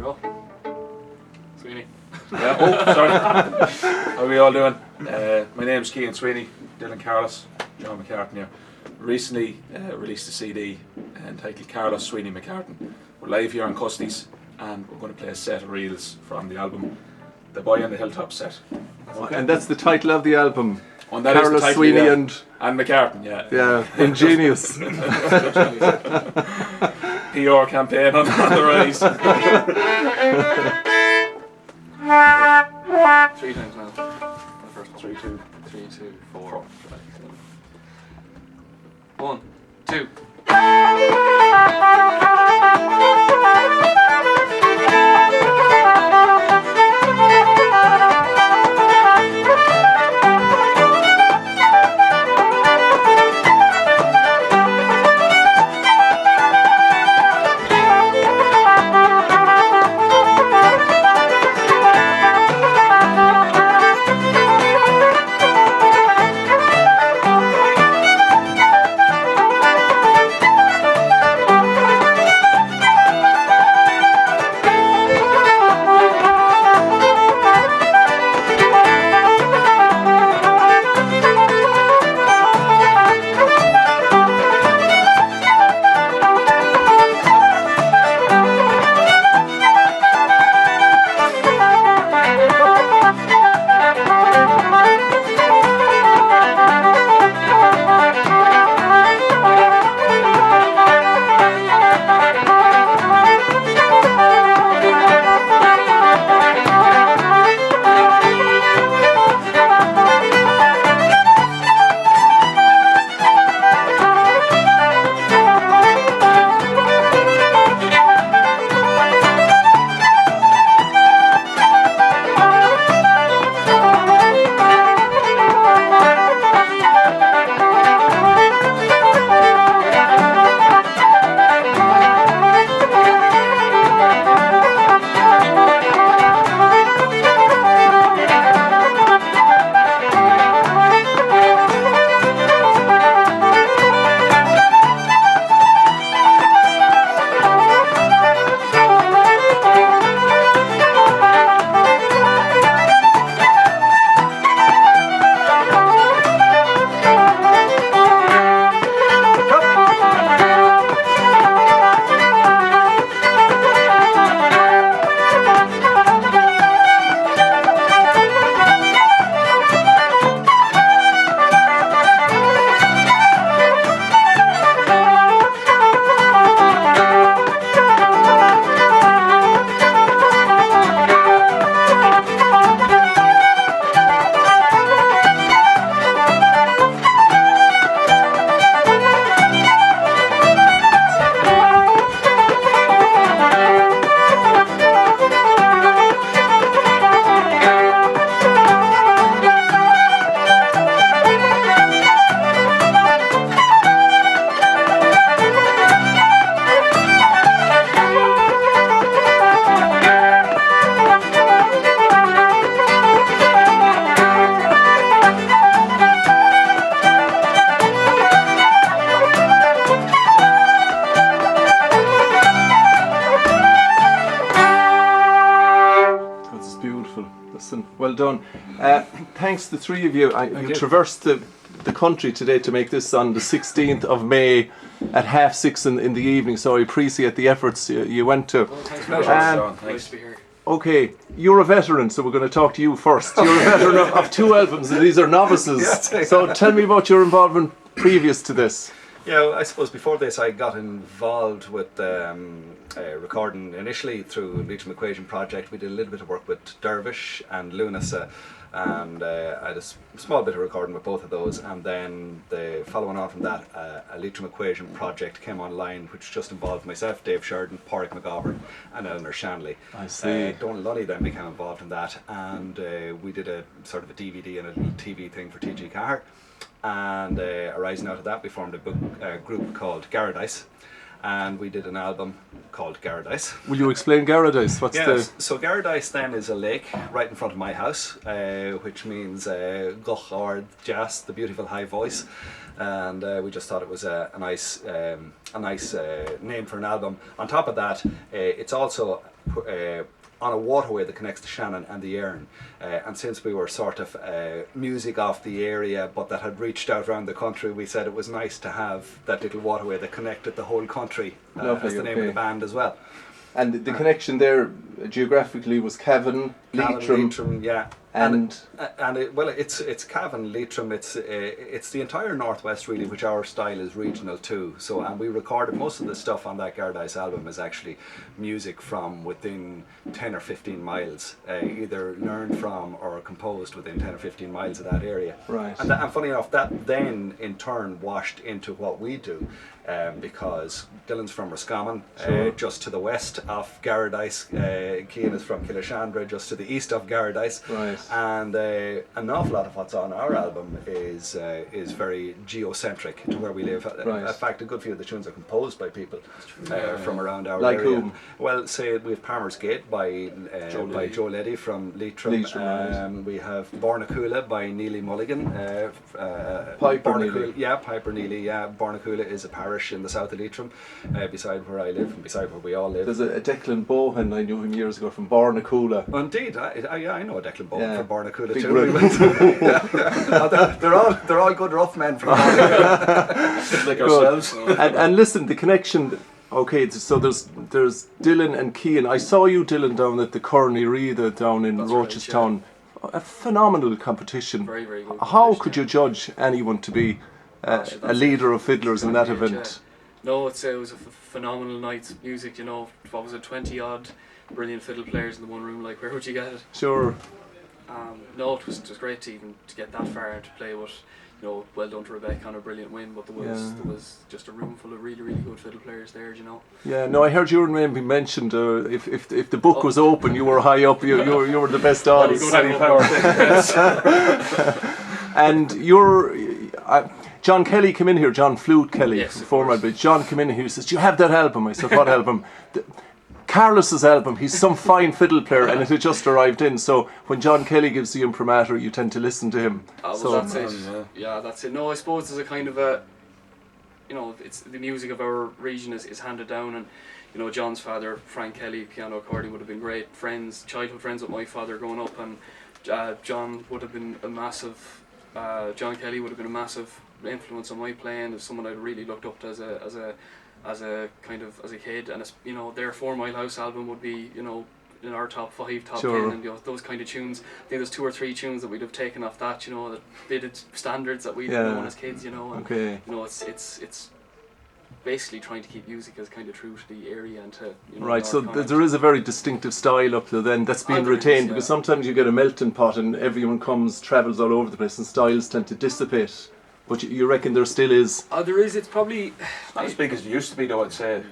Cool. Sweeney. Yeah, oh, sorry. How are we all doing? My name's Cein Sweeney, Dylan Carlos, John McCartin here. Recently released a CD entitled Carlos Sweeney McCartin. We're live here on Custy's and we're going to play a set of reels from the album The Boy on the Hilltop set. Okay. And that's the title of the album. And that Carlos is the title, Sweeney yeah. and McCartin, yeah. Yeah, ingenious. PR campaign on the rise. 3 times now. The first one. 3, 2. 3, 2, 4. 1, 2. Well done. Thanks to the three of you. You traversed the country today to make this on the 16th of May at 6:30 in the evening, so I appreciate the efforts you went to. Well, thanks for that. Nice to be here. Okay, you're a veteran, so we're going to talk to you first. You're a veteran of 2 albums, and these are novices. So tell me about your involvement previous to this. Yeah, well, I suppose before this I got involved with recording initially through Leitrim Equation Project. We did a little bit of work with Dervish and Lunasa, and I had a small bit of recording with both of those, and then following on from that a Leitrim Equation Project came online, which just involved myself, Dave Sheridan, Pádraig McGovern and Eleanor Shanley. I see. Donald Lunny then became involved in that, and we did a sort of a DVD and a little TV thing for TG Cahir. And arising out of that, we formed a group called Garadice, and we did an album called Garadice. Will you explain Garadice? So Garadice then is a lake right in front of my house, which means Goch or Jas, the beautiful high voice. and we just thought it was a nice name for an album. On top of that, it's also on a waterway that connects to Shannon and the Erne, and since we were sort of music off the area but that had reached out around the country, we said it was nice to have that little waterway that connected the whole country as the name of the band as well. And the connection there geographically was Cavan, Leitrim, yeah. and it's Cavan, Leitrim. It's the entire northwest really, which our style is regional too. So, and we recorded most of the stuff on that Gardice album is actually music from within 10 or 15 miles, either learned from or composed within 10 or 15 miles of that area. Right. And funny enough, that then in turn washed into what we do. Because Dylan's from Roscommon, just to the west of Gardice. Cian is from Killashandra, just to the east of Gardice. Right. And an awful lot of what's on our album is very geocentric to where we live. Right. In fact, a good few of the tunes are composed by people from around our like area. whom? Well, say we have Palmer's Gate by Joe Leddy from Leitrim. Right. We have Bornacoola by Neely Mulligan. Piper Neely. Yeah, Piper Neely. Yeah, Bornacoola is a parish in the south of Leitrim, beside where I live and beside where we all live. There's a Declan Bohan, I knew him years ago from Bornacoola. Indeed, I know a Declan Bohan from Bornacoola Big too. They're all good rough men from Bornacoola. Like ourselves. And listen, the connection. Okay, so there's Dylan and Cian. I saw you, Dylan, down at the Corny Reader down in Rochestown. A phenomenal competition. Very, very good. How could you judge anyone to be a leader of fiddlers in that event? No, it was a phenomenal night's music. You know, what was it, 20 odd brilliant fiddle players in the one room. Like, where would you get it? Sure. No, it was just great to even to get that far to play with. You know, well done to Rebecca on a brilliant win, but there was just a room full of really, really good fiddle players there, you know. Yeah, no, I heard your name being mentioned. If the book was open, you were high up. You were the best odds. And John Kelly came in here. John Flute Kelly, yes, former. But John came in here. He says, "Do you have that album?" I said, "What album?" Carlos's album. He's some fine fiddle player, and it had just arrived in. So when John Kelly gives the imprimatur, you tend to listen to him. That's it. Yeah, that's it. No, I suppose there's a kind of a, you know, it's the music of our region is handed down, and you know, John's father, Frank Kelly, piano accordion, would have been great friends, childhood friends with my father growing up, and John would have been a massive. John Kelly would have been a massive influence on my playing. As someone I'd really looked up to as a kid, and it's, you know, their 4 Mile House album would be, you know, in our top 5, top 10, and you know, those kind of tunes. I think there's 2 or 3 tunes that we'd have taken off that, you know, that fitted standards that we'd known as kids, you know. And, you know, it's basically trying to keep music as kind of true to the area and to, you know. Right, so there is a very distinctive style up there then that's being retained, because sometimes you get a melting pot and everyone travels all over the place and styles tend to dissipate. But you reckon there still is? There is. It's probably not as big as it used to be, though, I'd say.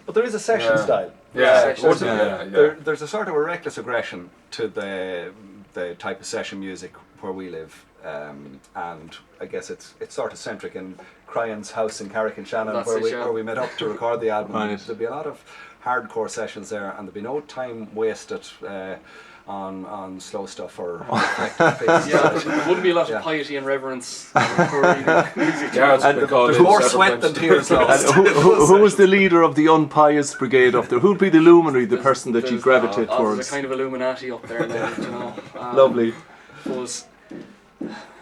But there is a session style. There's a sort of a reckless aggression to the type of session music where we live, and I guess it's sort of centric in Cryan's house in Carrick-on-Shannon, where we met up to record the album. Right. There'll be a lot of hardcore sessions there, and there'll be no time wasted on slow stuff or there wouldn't be a lot of piety and reverence for music. There's more sweat than tears lost. Who was the leader of the unpious brigade up there? Who'd be the luminary, the person that you gravitate towards? There's a kind of Illuminati up there now, you know. Lovely. I suppose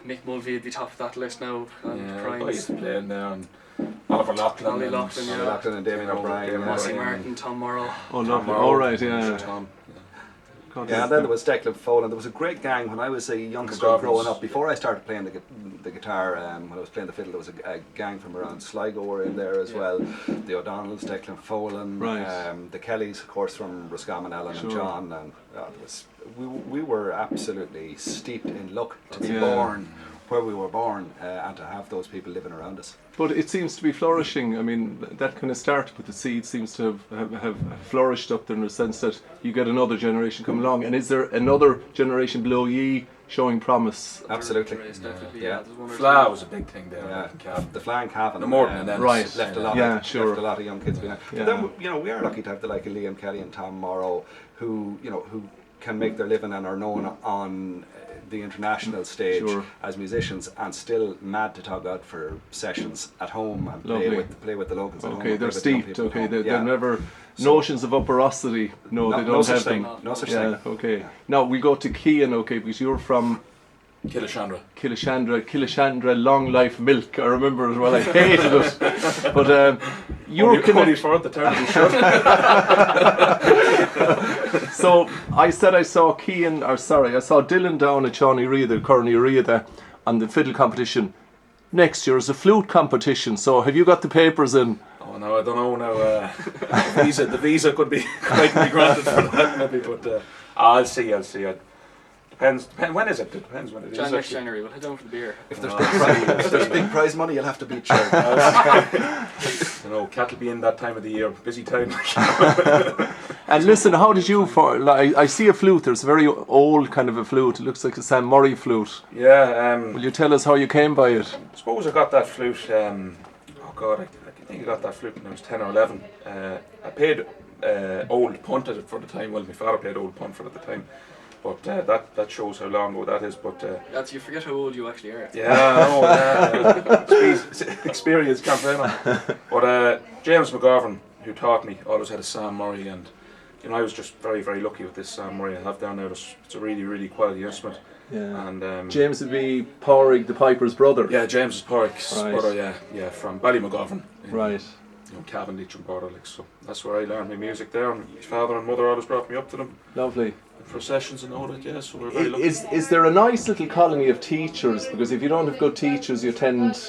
Mick Mulvey at the top of that list now. He's playing there, and Oliver Loughlin, and Damien O'Brien, Mossy Martin, Tom Morrow. Oh, lovely. All right, yeah. Tom. Yeah, and then there was Declan Fowler. There was a great gang when I was a youngster growing up. Before I started playing the guitar, when I was playing the fiddle, there was a gang from around Sligo were in there as well. The O'Donnells, Declan Fowler, the Kellys, of course, from Roscommon, Alan and John, and we were absolutely steeped in luck to be born where we were born, and to have those people living around us. But it seems to be flourishing. I mean, that kind of started with the seed seems to have flourished up there in the sense that you get another generation come along. And is there another generation below ye showing promise? Absolutely. Fla was a big thing there. The Fla and Cavan. The more than right. Left a lot. Left a lot of young kids behind. But then, you know, we are lucky to have the like of Liam Kelly and Tom Morrow, who can make their living and are known on the international stage Sure. as musicians, and still mad to talk out for sessions at home and Lovely. play with the locals at home. Okay, and play they're with the young steeped. people at Okay, home. they're Yeah. never So- notions of upperosity. No, they don't no such have thing. them. No such Yeah. thing. Okay. Now we go to Cian. Okay, because you're from Killashandra. Killashandra, Long Life Milk. I remember it well. I hated it, but you're Only for the town to be shut. So I said I saw Dylan down at Shawnee Reid, Corny Reid, on the fiddle competition. Next year is a flute competition. So have you got the papers in? Oh no, I don't know now. The visa could be granted for that maybe, but I'll see. Depends. When is it? It depends when it is. Next Actually. January, we'll head down for the beer. If there's big prize money, you'll have to beat Sharon. You know, cat will be in that time of the year, busy time. And listen, how did you? I see a flute. There's a very old kind of a flute. It looks like a Sam Murray flute. Yeah. Will you tell us how you came by it? I suppose I got that flute. Oh God, I think I got that flute when I was 10 or 11. I paid old punt at it for the time. Well, my father paid old punt for it at the time. But that shows how long ago that is. But You forget how old you actually are. yeah, I know. Experience can't blame him. But James McGovern, who taught me, always had a Sam Murray, and you know I was just very, very lucky with this Sam Murray I have down there. It's a really, really quality instrument. Yeah. And James would be Pádraig the Piper's brother. yeah, James is Porrick's Right. brother. Yeah, from Ballymcgovern. Right. You know, Cavendish and Border, like, so that's where I learned my music there. And his father and mother always brought me up to them Lovely. for sessions and all that. Yeah, so we're very lucky. Is there a nice little colony of teachers? Because if you don't have good teachers, you tend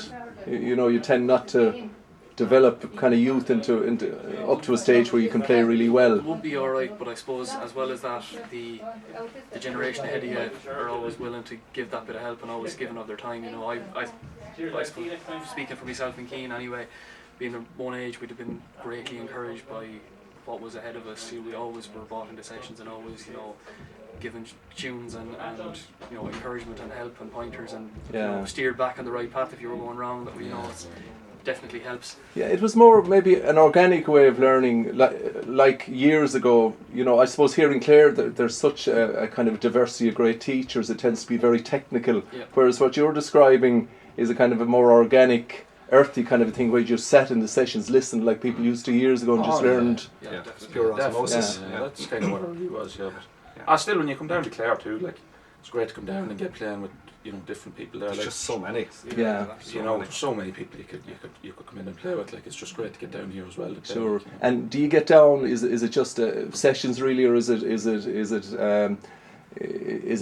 not to develop kind of youth into up to a stage where you can play really well. It would be alright, but I suppose as well as that, the generation ahead of you are always willing to give that bit of help and always giving of their time. You know, I suppose, speaking for myself and Cian anyway, being at one age, we'd have been greatly encouraged by what was ahead of us. We always were brought into sessions and always, given tunes and encouragement and help and pointers and steered back on the right path if you were going wrong. That it definitely helps. Yeah, it was more maybe an organic way of learning, like years ago. I suppose here in Clare there's such a kind of diversity of great teachers. It tends to be very technical, whereas what you're describing is a kind of a more organic, earthy kind of a thing where you just sat in the sessions, listened like people used to years ago, and just learned. Yeah, It's pure osmosis. Yeah, that's kind of what it really was. Yeah, but still, when you come down to Clare too, like it's great to come down and get playing with different people there. There's Like, just so many. Yeah. there's so many people you could come in and play with. Like, it's just great to get down here as well. To play Sure. with, And do you get down? Is it just sessions really, or is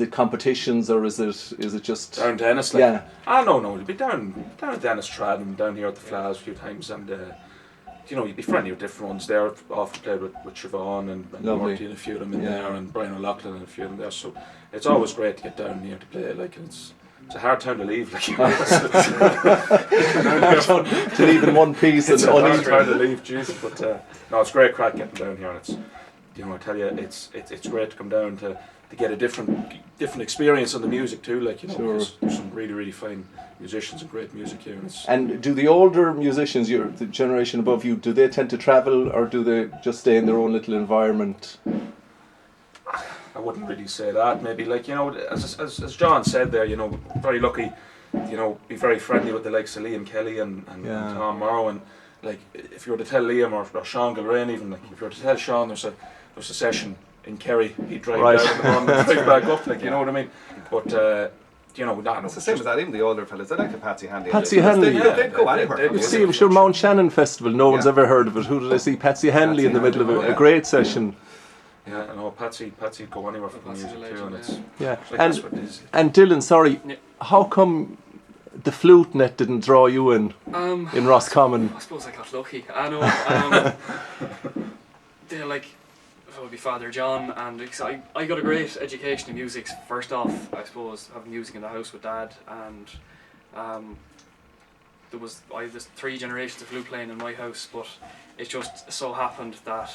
it competitions, or is it just down to Ennis, like, yeah? no, we'll be down at Ennis Trad and down here at the Flas a few times, and you'd be friendly with different ones there. Often played with Siobhan and Lovely. Morty and a few of them in Yeah. there, and Brian O'Loughlin and a few of them there. So it's always great to get down here to play. Like, and it's a hard town to leave. Like, To leave in one piece and it's a hard uneaten. town to leave, Jesus. But no, it's great crack getting down here. And it's I tell you, it's great to come down to get a different experience on the music too. Like, Sure. there's some really, really fine musicians and great music here. And it's, And do the older musicians, the generation above you, do they tend to travel, or do they just stay in their own little environment? I wouldn't really say that. Maybe, like, as John said there, very lucky, be very friendly with the likes of Liam Kelly and Yeah. Tom Morrow. And like, if you were to tell Liam or Sean Gilrain, even, like, if you were to tell Sean there's a session in Kerry, he'd drive Right. down in the morning and drive back up, like, you know what I mean? But It's the same as that. Even the older fellas, they like a Patsy Hanley. Patsy Hanley, They'd go anywhere. they'd for You music. see, I'm sure Mount Shannon Festival, no one's Yeah. ever heard of it. Who did I see? Patsy Hanley in the middle of a great session. Yeah, I know Patsy'd go anywhere for the Patsy's music a too, and legend, it's Yeah, like, that's what it is. and Dylan, sorry, Yeah. how come the flute net didn't draw you in Roscommon? I suppose I got lucky. I know. They're like, it would be Father John, and I got a great education in music. First off, I suppose, having music in the house with Dad, and there's 3 generations of flute playing in my house, but it just so happened that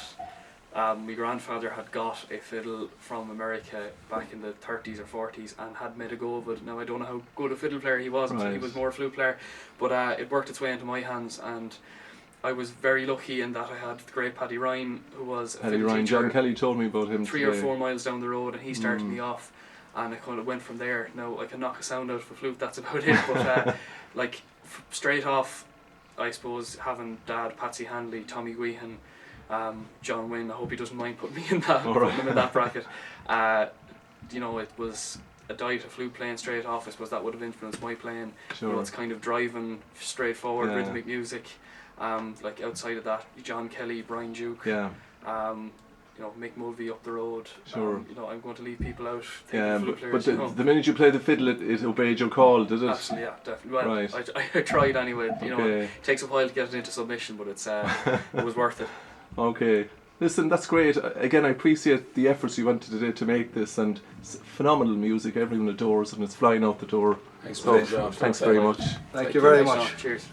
my grandfather had got a fiddle from America back in the 30s or 40s and had made a go of it. Now, I don't know how good a fiddle player he was, Right. he was more a flute player, but it worked its way into my hands, and I was very lucky in that I had the great Paddy Ryan, who was a Paddy fiddle Ryan, teacher John Kelly told me about him 3 today. or 4 miles down the road, and he started me off. and it kind of went from there. Now I can knock a sound out of a flute, that's about it. But like straight off, I suppose having Dad, Patsy Handley, Tommy Guihan, John Wynne. I hope he doesn't mind putting me in that, putting him in that bracket. You know, it was a diet of flute playing straight off. I suppose that would have influenced my playing. Sure. You know, it's kind of driving, straightforward, Yeah. rhythmic music. Like outside of that, John Kelly, Brian Duke. Yeah. You know, Mick Mulvey up the road. Sure. You know, I'm going to leave people out. Yeah, flute but players, the, you know. the minute you play the fiddle, it obeyed your call, did it? Absolutely, yeah, definitely. Well, Right. I tried anyway. You know, Okay. it takes a while to get it into submission, but it's it was worth it. Okay. Listen, that's great. Again, I appreciate the efforts you went to today to make this, and it's phenomenal music. Everyone adores, and it's flying out the door. Thanks So, for the job. thanks very much. Thank you very Thanks, much. Sean. Cheers.